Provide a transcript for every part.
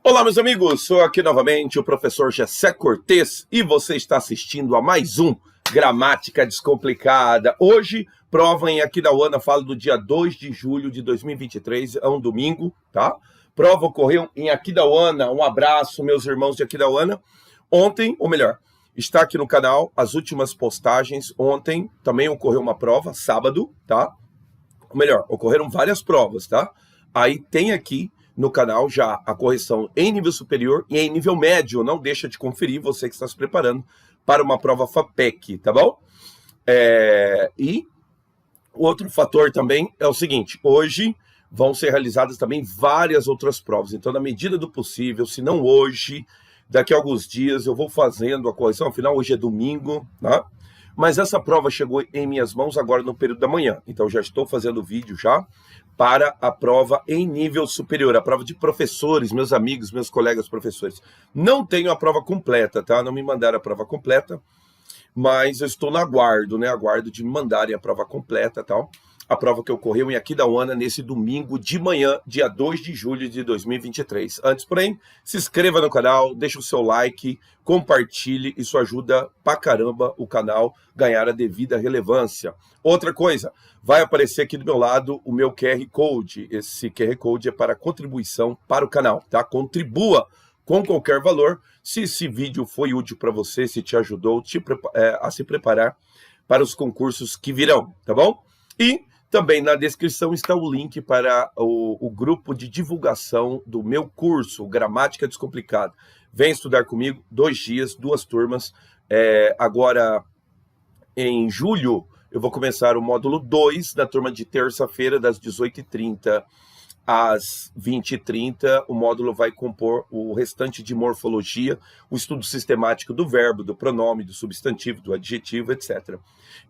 Olá, meus amigos, sou aqui novamente o professor Gessé Cortez e você está assistindo a mais um Gramática Descomplicada. Hoje, prova em Aquidauana, falo do dia 2 de julho de 2023, é um domingo, tá? Prova ocorreu em Aquidauana, um abraço, meus irmãos de Aquidauana. Ontem, ou melhor, está aqui no canal as últimas postagens. Ontem também ocorreu uma prova, sábado, tá? Ou melhor, ocorreram várias provas, tá? Aí tem aqui no canal já a correção em nível superior e em nível médio. Não deixa de conferir, você que está se preparando para uma prova FAPEC, tá bom? E o outro fator também é o seguinte, hoje vão ser realizadas também várias outras provas. Então, na medida do possível, se não hoje, daqui a alguns dias eu vou fazendo a correção. Afinal, hoje é domingo, tá? Mas essa prova chegou em minhas mãos agora no período da manhã. Então, já estou fazendo o vídeo já para a prova em nível superior, a prova de professores, meus amigos, meus colegas professores. Não tenho a prova completa, tá? Não me mandaram a prova completa, mas eu estou no aguardo, né? Aguardo de me mandarem a prova completa, tal. A prova que ocorreu em Aquidauana nesse domingo de manhã, dia 2 de julho de 2023. Antes, porém, se inscreva no canal, deixa o seu like, compartilhe, isso ajuda pra caramba o canal ganhar a devida relevância. Outra coisa, vai aparecer aqui do meu lado o meu QR Code. Esse QR Code é para contribuição para o canal, tá? Contribua com qualquer valor, se esse vídeo foi útil para você, se te ajudou a se preparar para os concursos que virão, tá bom? E também na descrição está o link para o grupo de divulgação do meu curso, Gramática Descomplicada. Vem estudar comigo, 2 dias, 2 turmas. Agora, em julho, eu vou começar o módulo 2, na turma de terça-feira, das 18h30 às 20h30. O módulo vai compor o restante de morfologia, o estudo sistemático do verbo, do pronome, do substantivo, do adjetivo, etc.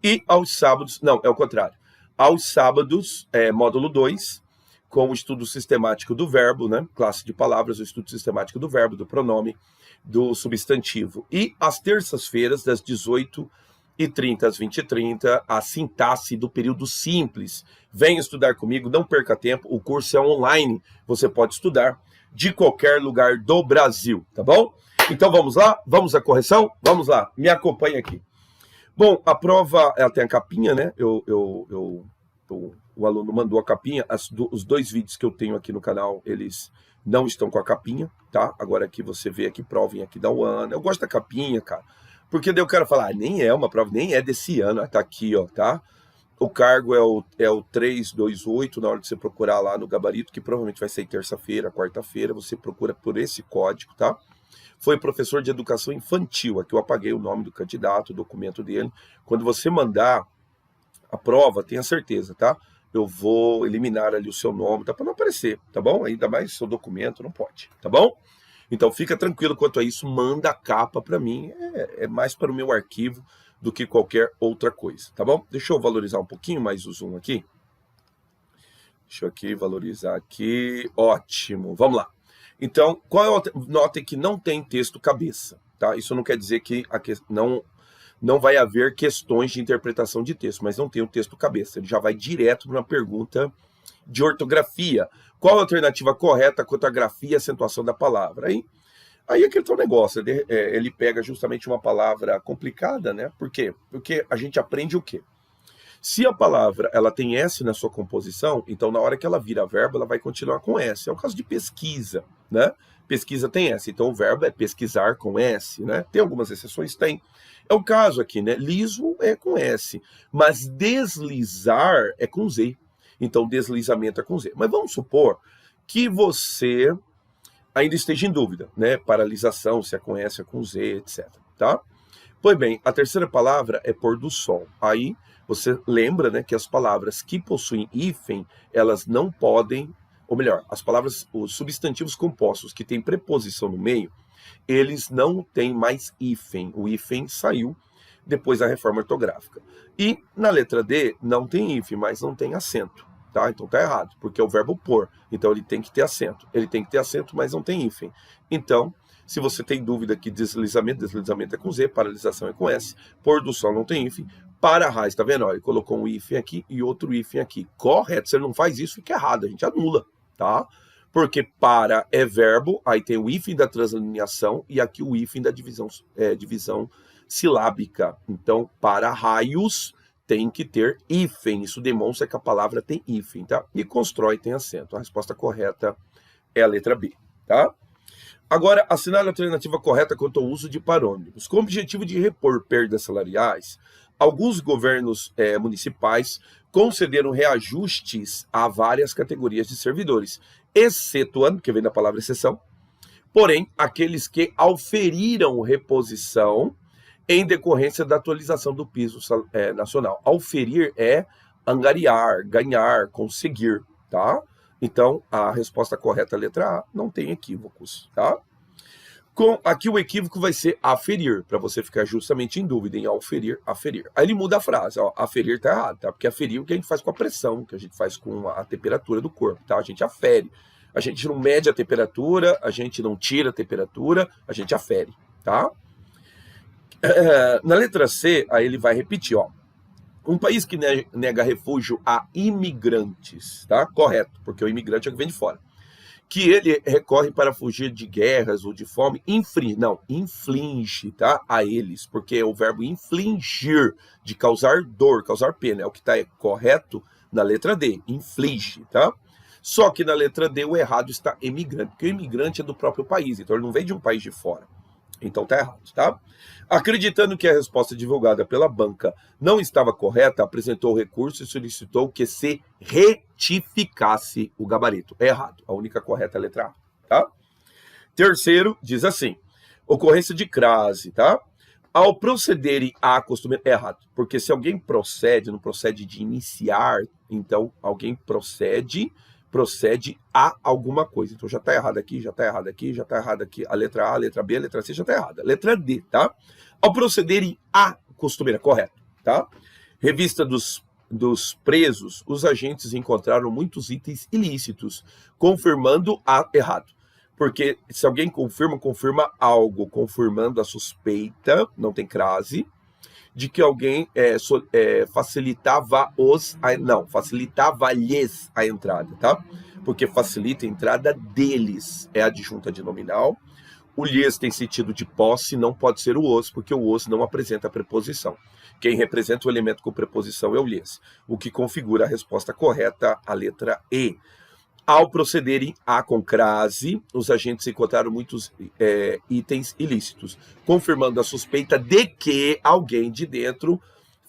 E aos sábados, não, é o contrário. Aos sábados, módulo 2, com o estudo sistemático do verbo, né? Classe de palavras, o estudo sistemático do verbo, do pronome, do substantivo. E às terças-feiras, das 18h30 às 20h30, a sintaxe do período simples. Venha estudar comigo, não perca tempo, o curso é online, você pode estudar de qualquer lugar do Brasil, tá bom? Então vamos lá? Vamos à correção? Vamos lá, me acompanhe aqui. Bom, a prova, ela tem a capinha, né? O aluno mandou a capinha. Os 2 vídeos que eu tenho aqui no canal, eles não estão com a capinha, tá? Agora aqui você vê aqui, prova em Aquidauana. Eu gosto da capinha, cara. Porque daí eu quero falar, nem é uma prova, nem é desse ano. Tá aqui, ó, tá? O cargo é o 328, na hora de você procurar lá no gabarito, que provavelmente vai ser terça-feira, quarta-feira, você procura por esse código, tá? Foi professor de educação infantil. Aqui eu apaguei o nome do candidato, o documento dele. Quando você mandar a prova, tenha certeza, tá? Eu vou eliminar ali o seu nome, tá? Para não aparecer, tá bom? Ainda mais seu documento, não pode, tá bom? Então fica tranquilo quanto a isso, manda a capa para mim. É mais para o meu arquivo do que qualquer outra coisa, tá bom? Deixa eu valorizar um pouquinho mais o zoom aqui. Deixa eu aqui valorizar aqui. Ótimo, vamos lá. Então, notem que não tem texto cabeça, tá? Isso não quer dizer que não vai haver questões de interpretação de texto, mas não tem o texto cabeça. Ele já vai direto para uma pergunta de ortografia. Qual a alternativa correta quanto à grafia e acentuação da palavra? Aí aquele teu negócio, ele pega justamente uma palavra complicada, né? Por quê? Porque a gente aprende o quê? Se a palavra ela tem S na sua composição, então na hora que ela vira verbo, ela vai continuar com S. É o caso de pesquisa, né? Pesquisa tem S, então o verbo é pesquisar com S, né? Tem algumas exceções? Tem. É o caso aqui, né? Liso é com S, mas deslizar é com Z. Então deslizamento é com Z. Mas vamos supor que você ainda esteja em dúvida, né? Paralisação, se é com S, é com Z, etc, tá? Pois bem, a terceira palavra é pôr do sol. Aí você lembra, né, que as palavras que possuem hífen, elas não podem, ou melhor, as palavras, os substantivos compostos que têm preposição no meio, eles não têm mais hífen. O hífen saiu depois da reforma ortográfica. E na letra D não tem hífen, mas não tem acento, tá? Então tá errado, porque é o verbo pôr. Então ele tem que ter acento. Ele tem que ter acento, mas não tem hífen. Então, se você tem dúvida que deslizamento é com Z, paralisação é com S, pôr do sol não tem hífen, para raiz, tá vendo? Olha, ele colocou um hífen aqui e outro hífen aqui. Correto, se ele não faz isso, fica errado, a gente anula, tá? porque para é verbo, aí tem o hífen da transalineação e aqui o hífen da divisão silábica. Então, para raios, tem que ter hífen. Isso demonstra que a palavra tem hífen, tá? E constrói tem acento. A resposta correta é a letra B, tá? Agora, assinale a alternativa correta quanto ao uso de parônimos. Com o objetivo de repor perdas salariais, alguns governos municipais concederam reajustes a várias categorias de servidores, excetuando, que vem da palavra exceção, porém, aqueles que auferiram reposição em decorrência da atualização do piso nacional. Auferir é angariar, ganhar, conseguir, tá? Então, a resposta correta, a letra A, não tem equívocos, tá? Aqui o equívoco vai ser aferir, para você ficar justamente em dúvida em auferir, aferir. Aí ele muda a frase, ó, aferir tá errado, tá? Porque aferir é o que a gente faz com a pressão, que a gente faz com a temperatura do corpo, tá? A gente afere. A gente não mede a temperatura, a gente não tira a temperatura, a gente afere, tá? Na letra C, aí ele vai repetir, ó. Um país que nega refúgio a imigrantes, tá? Correto, porque o imigrante é o que vem de fora. Que ele recorre para fugir de guerras ou de fome, inflige, tá? A eles, porque é o verbo infligir, de causar dor, causar pena, é o que está correto na letra D, inflige, tá? Só que na letra D o errado está imigrante, porque o imigrante é do próprio país, então ele não vem de um país de fora. Então tá errado, tá? Acreditando que a resposta divulgada pela banca não estava correta, apresentou o recurso e solicitou que se retificasse o gabarito. É errado. A única correta é a letra A, tá? Terceiro, diz assim, ocorrência de crase, tá? Ao procederem a costume... É errado, porque se alguém procede, não procede de iniciar, então alguém procede a alguma coisa. Então já está errado aqui, já está errado aqui, já está errado aqui. A letra A, a letra B, a letra C já está errada. Letra D, tá? Ao procederem a costumeira, correto, tá? Revista dos presos, os agentes encontraram muitos itens ilícitos, confirmando errado. Porque se alguém confirma algo, confirmando a suspeita, não tem crase, de que alguém facilitava-lhes a entrada, tá? Porque facilita a entrada deles, é a adjunta de nominal. O lhes tem sentido de posse, não pode ser o os, porque o os não apresenta a preposição. Quem representa o elemento com preposição é o lhes, o que configura a resposta correta, a letra E. Ao procederem a com crase, os agentes encontraram muitos itens ilícitos, confirmando a suspeita de que alguém de dentro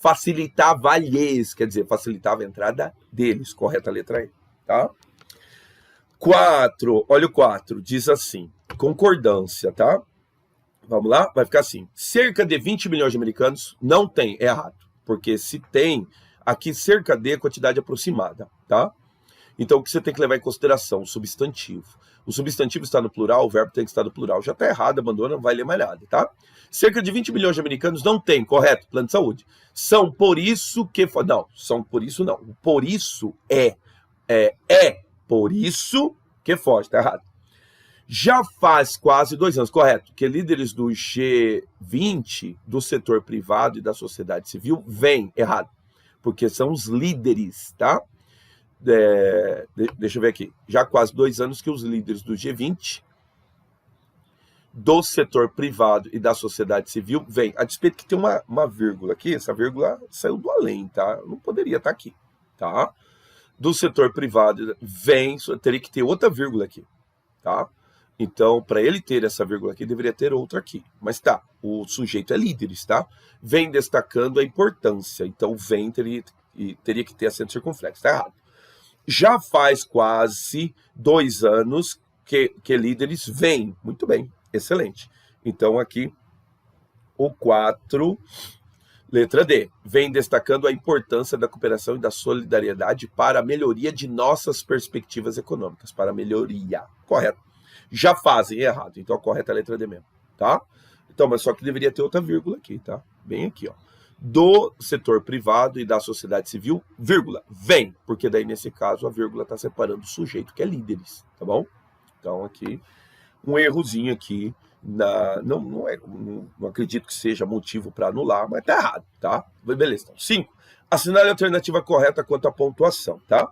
facilitava-lhes, quer dizer, facilitava a entrada deles. Correta a letra E, tá? 4, olha o 4, diz assim, concordância, tá? Vamos lá? Vai ficar assim, cerca de 20 milhões de americanos, não tem, é errado, porque se tem, aqui cerca de quantidade aproximada, tá? Então, o que você tem que levar em consideração? O substantivo. O substantivo está no plural, o verbo tem que estar no plural. Já está errado, abandona, não vai ler mais nada, tá? Cerca de 20 milhões de americanos não tem, correto, plano de saúde. São por isso que... Não, são por isso não. Por isso por isso que foge, tá errado. Já faz quase 2 anos, correto, que líderes do G20, do setor privado e da sociedade civil, vêm, errado, porque são os líderes, tá? Deixa eu ver aqui, já há quase 2 anos que os líderes do G20, do setor privado e da sociedade civil, vêm, a despeito que tem uma vírgula aqui, essa vírgula saiu do além, tá? Não poderia estar aqui, tá? Do setor privado, vem, teria que ter outra vírgula aqui, tá? Então, para ele ter essa vírgula aqui, deveria ter outra aqui. Mas tá, o sujeito é líderes, tá? Vem destacando a importância, então vem teria que ter acento circunflexo, tá errado. Já faz quase 2 anos que líderes vêm. Muito bem, excelente. Então, aqui, o 4, letra D. Vem destacando a importância da cooperação e da solidariedade para a melhoria de nossas perspectivas econômicas. Para a melhoria. Correto. Já fazem, errado. Então, a correta é a letra D mesmo, tá? Então, mas só que deveria ter outra vírgula aqui, tá? Bem aqui, ó. Do setor privado e da sociedade civil, vírgula, vem, porque daí nesse caso a vírgula está separando o sujeito, que é líderes, tá bom? Então aqui, um errozinho aqui, não acredito que seja motivo para anular, mas tá errado, tá? Beleza, então, 5, assinale a alternativa correta quanto à pontuação, tá?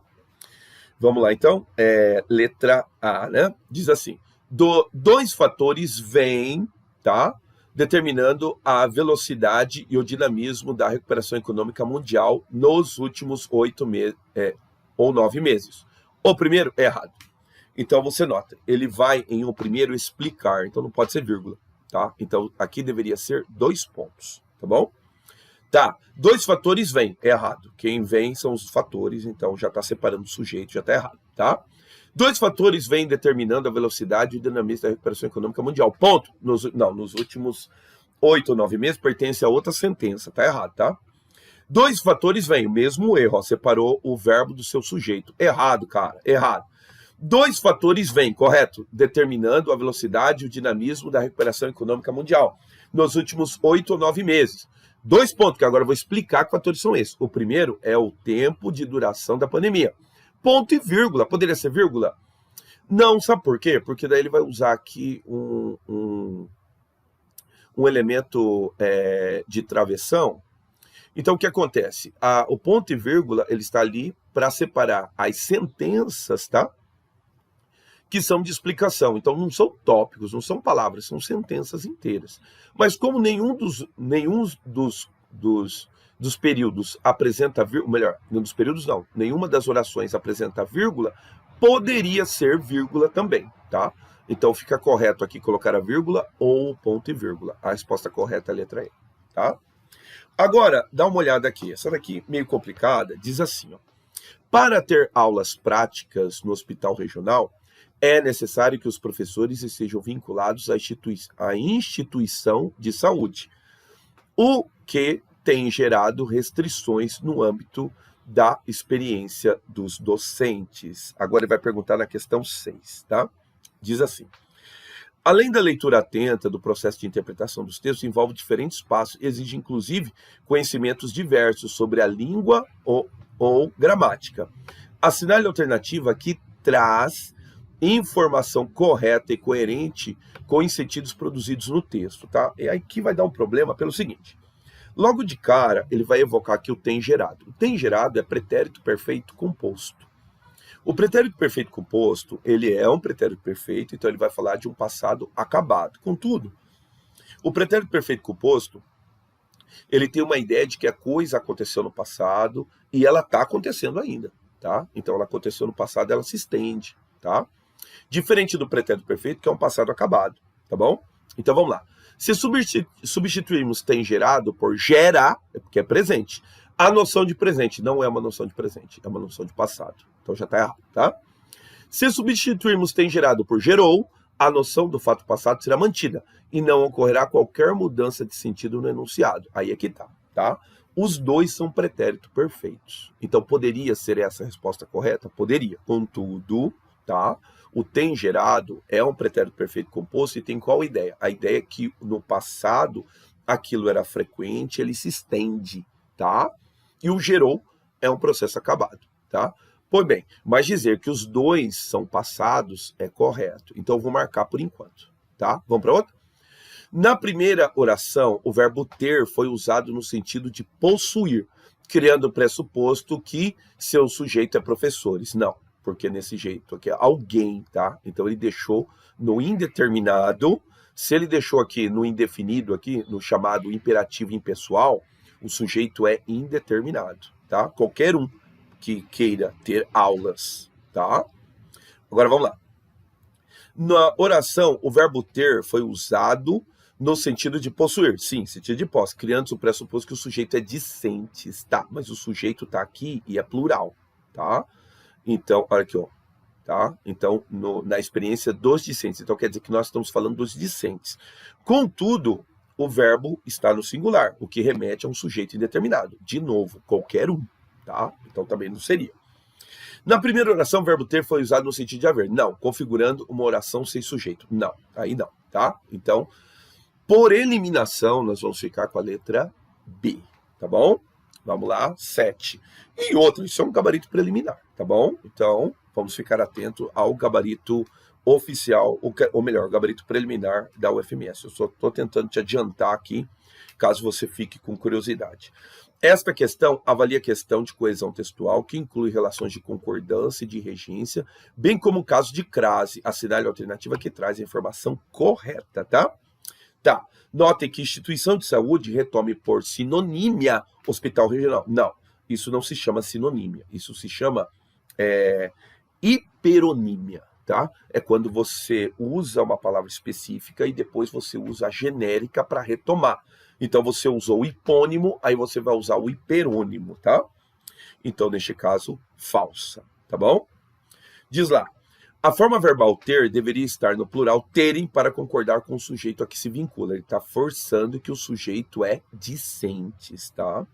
Vamos lá, então. Letra A, né? Diz assim, dois fatores vêm, tá? Determinando a velocidade e o dinamismo da recuperação econômica mundial nos últimos 8 meses, ou 9 meses. O primeiro é errado. Então, você nota, ele vai em o primeiro explicar, então não pode ser vírgula, tá? Então, aqui deveria ser 2 pontos, tá bom? Tá, dois fatores vêm, é errado. Quem vem são os fatores, então já está separando o sujeito, já está errado, tá? Dois fatores vêm determinando a velocidade e o dinamismo da recuperação econômica mundial. Ponto. Nos últimos 8 ou 9 meses pertence a outra sentença, tá errado, tá? Dois fatores vêm, o mesmo erro, ó, separou o verbo do seu sujeito. Errado, cara, errado. Dois fatores vêm, correto? Determinando a velocidade e o dinamismo da recuperação econômica mundial nos últimos 8 ou 9 meses. 2 pontos, que agora eu vou explicar que fatores são esses. O primeiro é o tempo de duração da pandemia. Ponto e vírgula. Poderia ser vírgula? Não, sabe por quê? Porque daí ele vai usar aqui um elemento de travessão. Então, o que acontece? O ponto e vírgula, ele está ali para separar as sentenças, tá? Que são de explicação. Então, não são tópicos, não são palavras, são sentenças inteiras. Mas como nenhum dos períodos apresenta vírgula, melhor, não dos períodos não, nenhuma das orações apresenta vírgula, poderia ser vírgula também, tá? Então, fica correto aqui colocar a vírgula ou ponto e vírgula. A resposta correta é a letra E, tá? Agora, dá uma olhada aqui. Essa daqui, meio complicada, diz assim, ó. Para ter aulas práticas no hospital regional, é necessário que os professores estejam vinculados à instituição de saúde, o que tem gerado restrições no âmbito da experiência dos docentes. Agora ele vai perguntar na questão 6, tá? Diz assim, além da leitura atenta do processo de interpretação dos textos, envolve diferentes passos, exige inclusive conhecimentos diversos sobre a língua ou gramática. Assinale a alternativa que traz informação correta e coerente com os sentidos produzidos no texto, tá? E aqui vai dar um problema pelo seguinte. Logo de cara, ele vai evocar aqui o tem gerado. O tem gerado é pretérito perfeito composto. O pretérito perfeito composto, ele é um pretérito perfeito, então ele vai falar de um passado acabado. Contudo, o pretérito perfeito composto, ele tem uma ideia de que a coisa aconteceu no passado e ela está acontecendo ainda, tá? Então ela aconteceu no passado, ela se estende, tá? Diferente do pretérito perfeito, que é um passado acabado, tá bom? Então vamos lá. Se substituirmos tem gerado por gera, porque é presente, a noção de presente não é uma noção de presente, é uma noção de passado. Então já está errado, tá? Se substituirmos tem gerado por gerou, a noção do fato passado será mantida e não ocorrerá qualquer mudança de sentido no enunciado. Aí é que tá? Os dois são pretéritos perfeitos. Então poderia ser essa a resposta correta? Poderia. Contudo, tá? O tem gerado é um pretérito perfeito composto e tem qual ideia? A ideia é que no passado aquilo era frequente, ele se estende, tá? E o gerou é um processo acabado, tá? Pois bem, mas dizer que os dois são passados é correto. Então eu vou marcar por enquanto, tá? Vamos para outra? Na primeira oração, o verbo ter foi usado no sentido de possuir, criando o pressuposto que seu sujeito é professores. Não. Porque nesse jeito aqui é alguém, tá? Então ele deixou no indeterminado. Se ele deixou aqui no indefinido, aqui no chamado imperativo impessoal, o sujeito é indeterminado, tá? Qualquer um que queira ter aulas, tá? Agora vamos lá. Na oração, o verbo ter foi usado no sentido de possuir. Sim, sentido de posse, criando o pressuposto que o sujeito é discentes, tá? Mas o sujeito tá aqui e é plural, tá? Então, olha aqui, ó, tá? Então, na experiência dos discentes. Então, quer dizer que nós estamos falando dos discentes. Contudo, o verbo está no singular, o que remete a um sujeito indeterminado. De novo, qualquer um, tá? Então, também não seria. Na primeira oração, o verbo ter foi usado no sentido de haver. Não, configurando uma oração sem sujeito. Não, aí não, tá? Então, por eliminação, nós vamos ficar com a letra B, tá bom? Vamos lá, 7. E outro, isso é um gabarito preliminar, tá bom? Então, vamos ficar atento ao gabarito oficial, ou melhor, gabarito preliminar da UFMS. Eu só estou tentando te adiantar aqui, caso você fique com curiosidade. Esta questão avalia a questão de coesão textual, que inclui relações de concordância e de regência, bem como o caso de crase, a cidade alternativa que traz a informação correta, tá? Tá. Notem que instituição de saúde retome por sinonímia hospital regional. Não, isso não se chama sinonímia, isso se chama hiperonímia, tá? É quando você usa uma palavra específica e depois você usa a genérica para retomar. Então você usou o hipônimo, aí você vai usar o hiperônimo, tá? Então, neste caso, falsa, tá bom? Diz lá, a forma verbal ter deveria estar no plural terem para concordar com o sujeito a que se vincula. Ele está forçando que o sujeito é discentes, tá?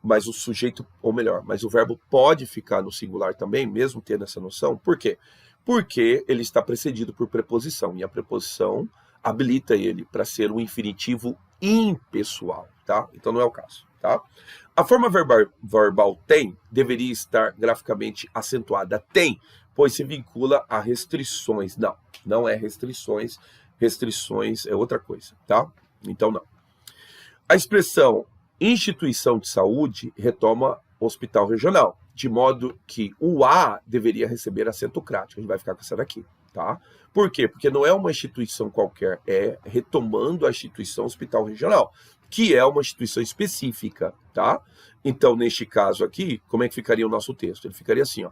Mas o sujeito, ou melhor, mas o verbo pode ficar no singular também, mesmo tendo essa noção. Por quê? Porque ele está precedido por preposição, e a preposição habilita ele para ser um infinitivo impessoal, tá? Então não é o caso, tá? A forma verbal tem deveria estar graficamente acentuada. Tem, pois se vincula a restrições. Não, não é restrições. Restrições é outra coisa, tá? Então não. A expressão instituição de saúde retoma hospital regional, de modo que o A deveria receber acento crático. A gente vai ficar com essa daqui, tá? Por quê? Porque não é uma instituição qualquer, é retomando a instituição hospital regional, que é uma instituição específica, tá? Então, neste caso aqui, como é que ficaria o nosso texto? Ele ficaria assim, ó.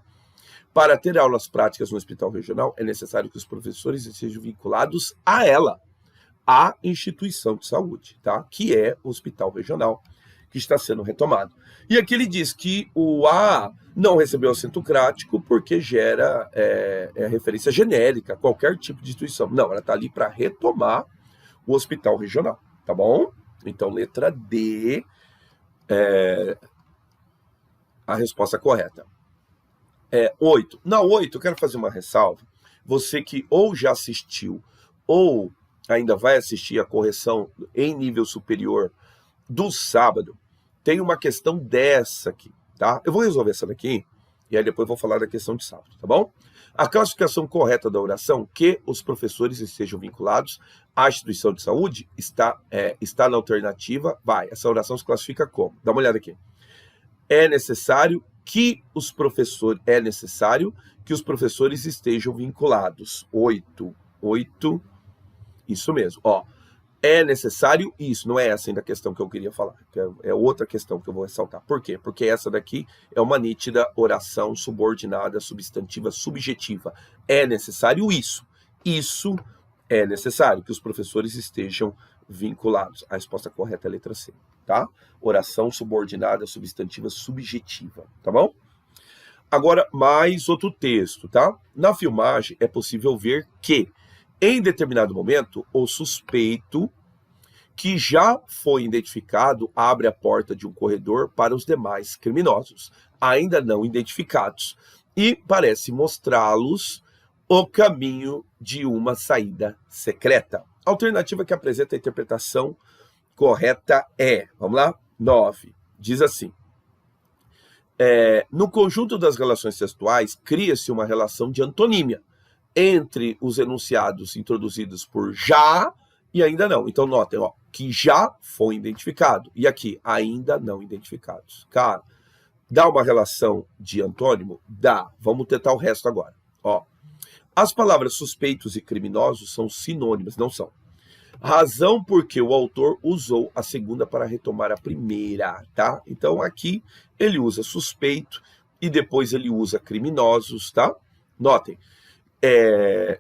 Para ter aulas práticas no hospital regional, é necessário que os professores sejam vinculados a ela, a instituição de saúde, tá? Que é o hospital regional, que está sendo retomado. E aqui ele diz que o A não recebeu acento crático porque gera referência genérica a qualquer tipo de instituição. Não, ela está ali para retomar o hospital regional, tá bom? Então, letra D a resposta correta. 8. Na 8, eu quero fazer uma ressalva. Você que ou já assistiu ou ainda vai assistir a correção em nível superior do sábado, tem uma questão dessa aqui, tá? Eu vou resolver essa daqui e aí depois vou falar da questão de sábado, tá bom? A classificação correta da oração, que os professores estejam vinculados à instituição de saúde, está na alternativa, vai. Essa oração se classifica como? Dá uma olhada aqui. É necessário que os professores estejam vinculados. 8, isso mesmo, ó. É necessário isso, não é essa ainda a questão que eu queria falar, que é outra questão que eu vou ressaltar. Por quê? Porque essa daqui é uma nítida oração subordinada, substantiva, subjetiva. É necessário isso. Isso é necessário que os professores estejam vinculados. A resposta correta é a letra C, tá? Oração subordinada, substantiva, subjetiva, tá bom? Agora, mais outro texto, tá? Na filmagem é possível ver que em determinado momento, o suspeito que já foi identificado abre a porta de um corredor para os demais criminosos, ainda não identificados, e parece mostrá-los o caminho de uma saída secreta. A alternativa que apresenta a interpretação correta é, vamos lá, 9, diz assim. No conjunto das relações textuais, cria-se uma relação de antonímia entre os enunciados introduzidos por já e ainda não. Então, notem, ó, que já foi identificado. E aqui, ainda não identificados. Cara, dá uma relação de antônimo? Dá. Vamos tentar o resto agora. Ó, as palavras suspeitos e criminosos são sinônimas, não são. Razão porque o autor usou a segunda para retomar a primeira, tá? Então, aqui, ele usa suspeito e depois ele usa criminosos, tá? Notem.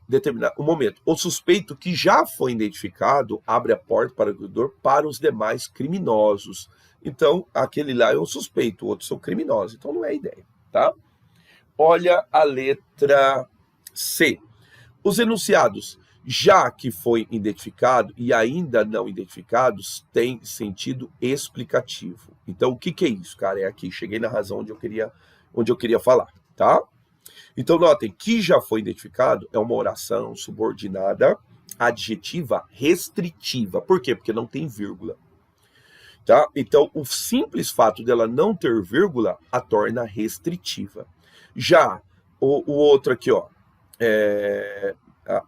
Determinar o momento. O suspeito que já foi identificado abre a porta para o corredor para os demais criminosos. Então, aquele lá é o suspeito, outros são criminosos. Então, não é ideia, tá? Olha a letra C. Os enunciados já que foi identificado e ainda não identificados têm sentido explicativo. Então, o que é isso, cara? É aqui, cheguei na razão onde eu queria falar, tá? Então, notem, que já foi identificado é uma oração subordinada, adjetiva, restritiva. Por quê? Porque não tem vírgula. Tá? Então, o simples fato dela não ter vírgula a torna restritiva. Já o outro aqui, ó,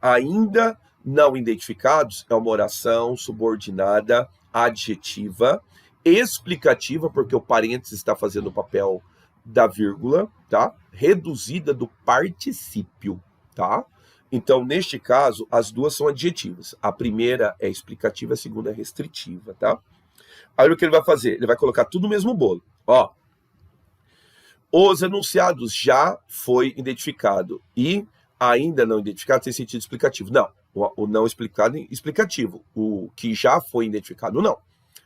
ainda não identificados é uma oração subordinada, adjetiva explicativa, porque o parênteses está fazendo o papel da vírgula, tá? Reduzida do particípio, tá? Então, neste caso, as duas são adjetivas. A primeira é explicativa, a segunda é restritiva, tá? Aí o que ele vai fazer? Ele vai colocar tudo no mesmo bolo. Ó, os enunciados já foi identificado e ainda não identificado tem sentido explicativo. Não, o não explicado é explicativo. O que já foi identificado, não.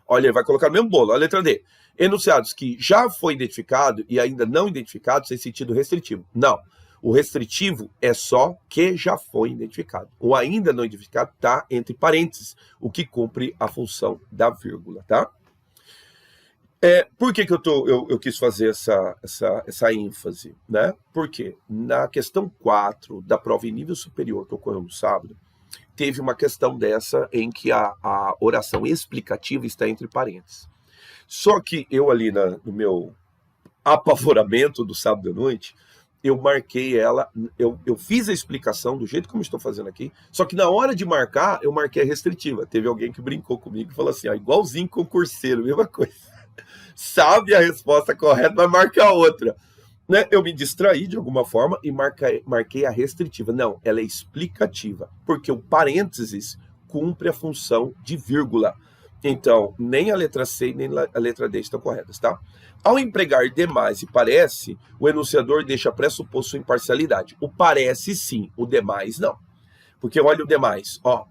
Olha, ele vai colocar no mesmo bolo. Olha a letra D. Enunciados que já foi identificado e ainda não identificado tem sentido restritivo. Não. O restritivo é só que já foi identificado. O ainda não identificado está entre parênteses, o que cumpre a função da vírgula, tá? Por que eu quis fazer essa ênfase, né? Porque na questão 4 da prova em nível superior que ocorreu no sábado, teve uma questão dessa em que a oração explicativa está entre parênteses. Só que eu ali no meu apavoramento do sábado à noite, eu marquei ela, eu fiz a explicação do jeito como estou fazendo aqui, só que na hora de marcar, eu marquei a restritiva. Teve alguém que brincou comigo e falou assim, igualzinho concurseiro, mesma coisa. Sabe a resposta correta, mas marca a outra. Né? Eu me distraí de alguma forma e marquei a restritiva. Não, ela é explicativa, porque o parênteses cumpre a função de vírgula. Então, nem a letra C nem a letra D estão corretas, tá? Ao empregar demais e parece, o enunciador deixa pressuposto sua imparcialidade. O parece sim, o demais não. Porque olha o demais, ó.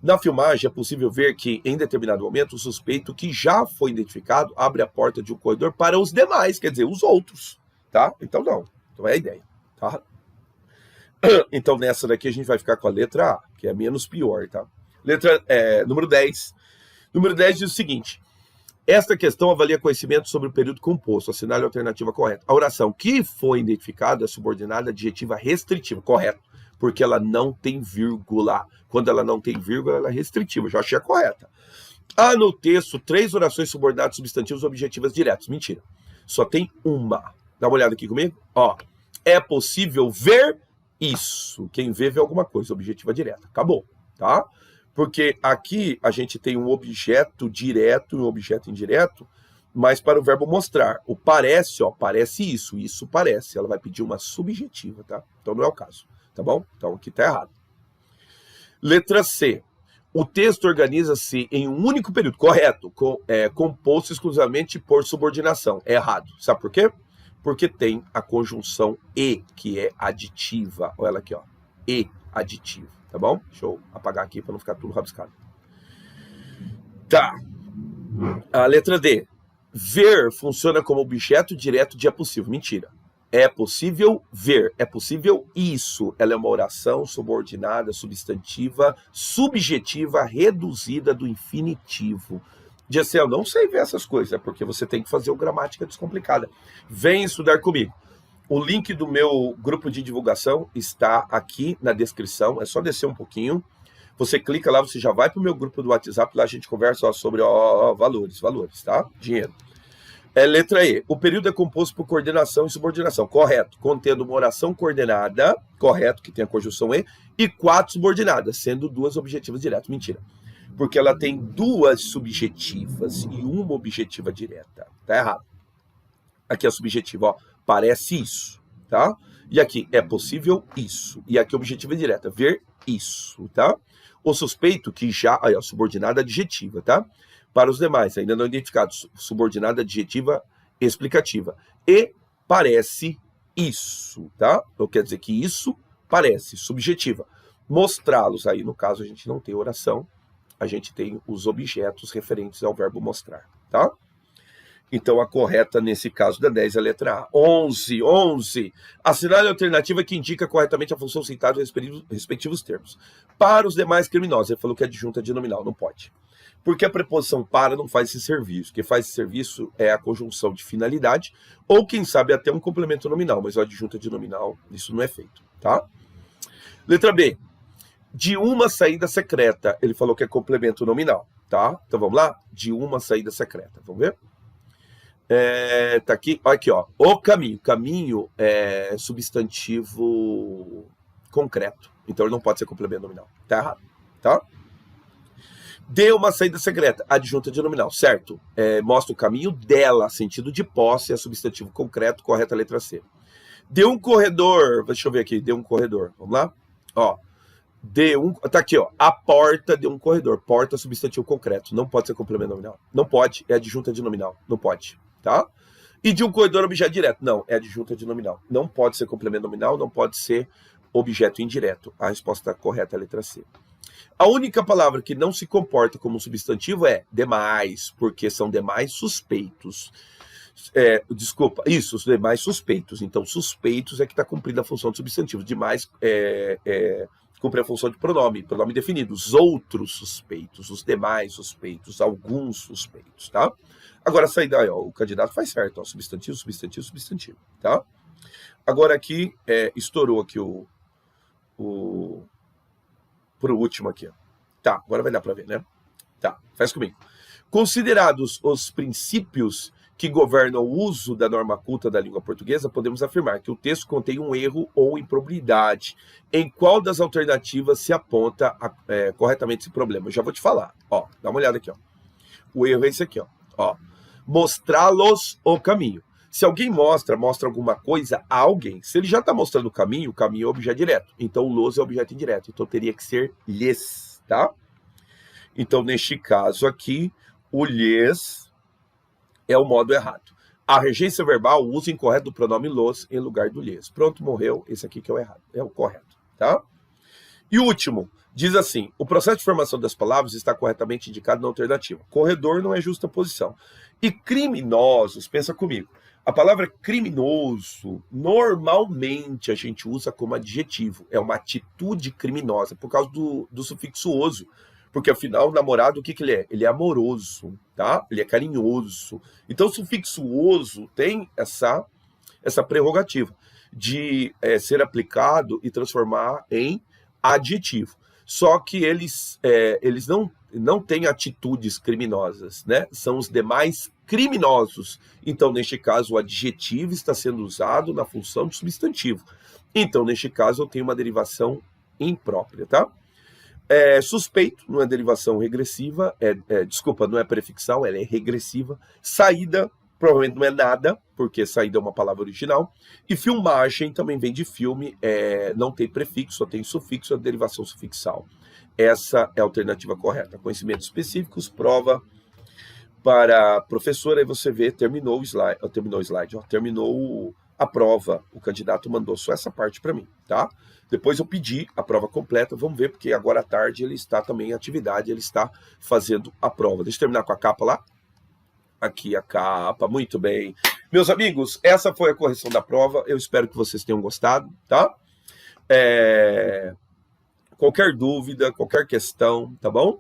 Na filmagem é possível ver que, em determinado momento, o suspeito que já foi identificado abre a porta de um corredor para os demais, quer dizer, os outros, tá? Então não, então é a ideia, tá? Então nessa daqui a gente vai ficar com a letra A, que é menos pior, tá? Número 10. Número 10 diz o seguinte, esta questão avalia conhecimento sobre o período composto, assinale a alternativa correta. A oração que foi identificada é subordinada adjetiva restritiva, correto, porque ela não tem vírgula. Quando ela não tem vírgula, ela é restritiva. Já achei a correta. Há no texto 3 orações subordinadas substantivos objetivas diretas. Mentira. Só tem uma. Dá uma olhada aqui comigo. Ó, é possível ver isso. Quem vê alguma coisa. Objetiva direta. Acabou. Tá? Porque aqui a gente tem um objeto direto e um objeto indireto, mas para o verbo mostrar. O parece, ó, parece isso. Isso parece. Ela vai pedir uma subjetiva, tá? Então não é o caso. Tá bom? Então aqui tá errado. Letra C. O texto organiza-se em um único período. Correto. Composto exclusivamente por subordinação. É errado. Sabe por quê? Porque tem a conjunção E, que é aditiva. Olha ela aqui, ó. E, aditivo. Tá bom? Deixa eu apagar aqui para não ficar tudo rabiscado. Tá. A letra D. Ver funciona como objeto direto de é possível. Mentira. É possível ver, é possível isso. Ela é uma oração subordinada, substantiva, subjetiva, reduzida do infinitivo. Jessé, eu não sei ver essas coisas, é porque você tem que fazer o Gramática Descomplicada. Vem estudar comigo. O link do meu grupo de divulgação está aqui na descrição, é só descer um pouquinho. Você clica lá, você já vai para o meu grupo do WhatsApp, lá a gente conversa sobre valores, tá? Dinheiro. Letra E. O período é composto por coordenação e subordinação. Correto. Contendo uma oração coordenada, correto, que tem a conjunção e 4 subordinadas, sendo 2 objetivas diretas. Mentira. Porque ela tem 2 subjetivas e uma objetiva direta. Tá errado. Aqui é a subjetiva, ó. Parece isso, tá? E aqui é possível isso. E aqui a objetiva direta, ver isso, tá? O suspeito que já... Aí, ó, subordinada adjetiva, tá? Para os demais, ainda não identificados, subordinada adjetiva explicativa. E parece isso, tá? Então quer dizer que isso parece, subjetiva. Mostrá-los, aí no caso a gente não tem oração, a gente tem os objetos referentes ao verbo mostrar, tá? Então a correta nesse caso da 10 é a letra A. 11. Assinale a alternativa que indica corretamente a função citada nos respectivos termos. Para os demais criminosos, ele falou que é adjunta de nominal, não pode. Porque a preposição para não faz esse serviço. O que faz esse serviço é a conjunção de finalidade, ou quem sabe até um complemento nominal, mas a adjunta de nominal, isso não é feito, tá? Letra B. De uma saída secreta, ele falou que é complemento nominal, tá? Então vamos lá? De uma saída secreta, vamos ver? Tá aqui, aqui, ó. O caminho. Caminho é substantivo concreto, então ele não pode ser complemento nominal. Tá errado, tá? Dê uma saída secreta, adjunta de nominal, certo? Mostra o caminho dela, sentido de posse, é substantivo concreto, correta a letra C. Dê um corredor, deixa eu ver aqui, dê um corredor, vamos lá? Ó, tá aqui, ó, a porta de um corredor, porta substantivo concreto, não pode ser complemento nominal, não pode, é adjunta de nominal, não pode, tá? E de um corredor objeto direto, não, é adjunta de nominal, não pode ser complemento nominal, não pode ser objeto indireto, a resposta correta é a letra C. A única palavra que não se comporta como substantivo é demais, porque são demais suspeitos. Desculpa, isso, os demais suspeitos. Então, suspeitos é que está cumprindo a função de substantivo. Demais cumpre a função de pronome definido. Os outros suspeitos, os demais suspeitos, alguns suspeitos, tá? Agora, saída aí, ó, o candidato faz certo, ó, substantivo, substantivo, substantivo, tá? Agora aqui, estourou aqui pro último aqui, ó. Tá, agora vai dar para ver, né? Tá, faz comigo. Considerados os princípios que governam o uso da norma culta da língua portuguesa, podemos afirmar que o texto contém um erro ou improbidade. Em qual das alternativas se aponta corretamente esse problema? Eu já vou te falar. Ó, dá uma olhada aqui, ó. O erro é esse aqui, ó. Mostrá-los o caminho. Se alguém mostra alguma coisa a alguém, se ele já está mostrando o caminho é objeto direto. Então, o los é objeto indireto. Então, teria que ser lhes, tá? Então, neste caso aqui, o lhes é o modo errado. A regência verbal, o uso incorreto do pronome los em lugar do lhes. Pronto, morreu. Esse aqui que é o errado. É o correto, tá? E o último, diz assim, o processo de formação das palavras está corretamente indicado na alternativa. Corredor não é justa posição. E criminosos, pensa comigo. A palavra criminoso, normalmente a gente usa como adjetivo. É uma atitude criminosa, por causa do sufixo oso. Porque, afinal, o namorado, o que ele é? Ele é amoroso, tá? Ele é carinhoso. Então, o sufixo oso tem essa prerrogativa de ser aplicado e transformar em adjetivo. Só que eles não têm atitudes criminosas, né? São os demais criminosos. Então, neste caso, o adjetivo está sendo usado na função de substantivo. Então, neste caso, eu tenho uma derivação imprópria, tá? Suspeito, não é derivação regressiva, desculpa, não é prefixal, ela é regressiva. Saída, provavelmente não é nada, porque saída é uma palavra original. E filmagem também vem de filme, não tem prefixo, só tem sufixo, é derivação sufixal. Essa é a alternativa correta. Conhecimentos específicos, prova para professor, aí você vê, terminou a prova, o candidato mandou só essa parte para mim, tá? Depois eu pedi a prova completa, vamos ver, porque agora à tarde ele está também em atividade, ele está fazendo a prova. Deixa eu terminar com a capa lá. Aqui a capa, muito bem. Meus amigos, essa foi a correção da prova, eu espero que vocês tenham gostado, tá? Qualquer dúvida, qualquer questão, tá bom?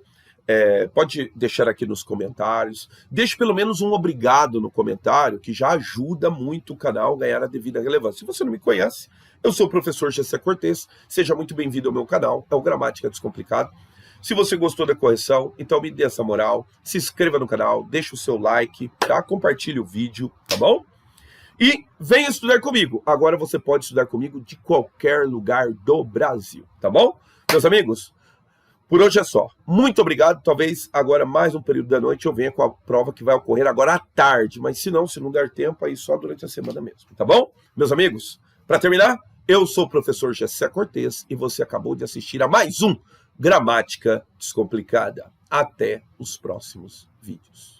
Pode deixar aqui nos comentários. Deixe pelo menos um obrigado no comentário, que já ajuda muito o canal a ganhar a devida relevância. Se você não me conhece, eu sou o professor Gessé Cortez. Seja muito bem-vindo ao meu canal, é o Gramática Descomplicado. Se você gostou da correção, então me dê essa moral, se inscreva no canal, deixe o seu like, tá? Compartilhe o vídeo, tá bom? E venha estudar comigo. Agora você pode estudar comigo de qualquer lugar do Brasil, tá bom? Meus amigos, por hoje é só. Muito obrigado. Talvez agora, mais um período da noite, eu venha com a prova que vai ocorrer agora à tarde. Mas se não der tempo, aí só durante a semana mesmo. Tá bom? Meus amigos, para terminar, eu sou o professor Gessé Cortez e você acabou de assistir a mais um Gramática Descomplicada. Até os próximos vídeos.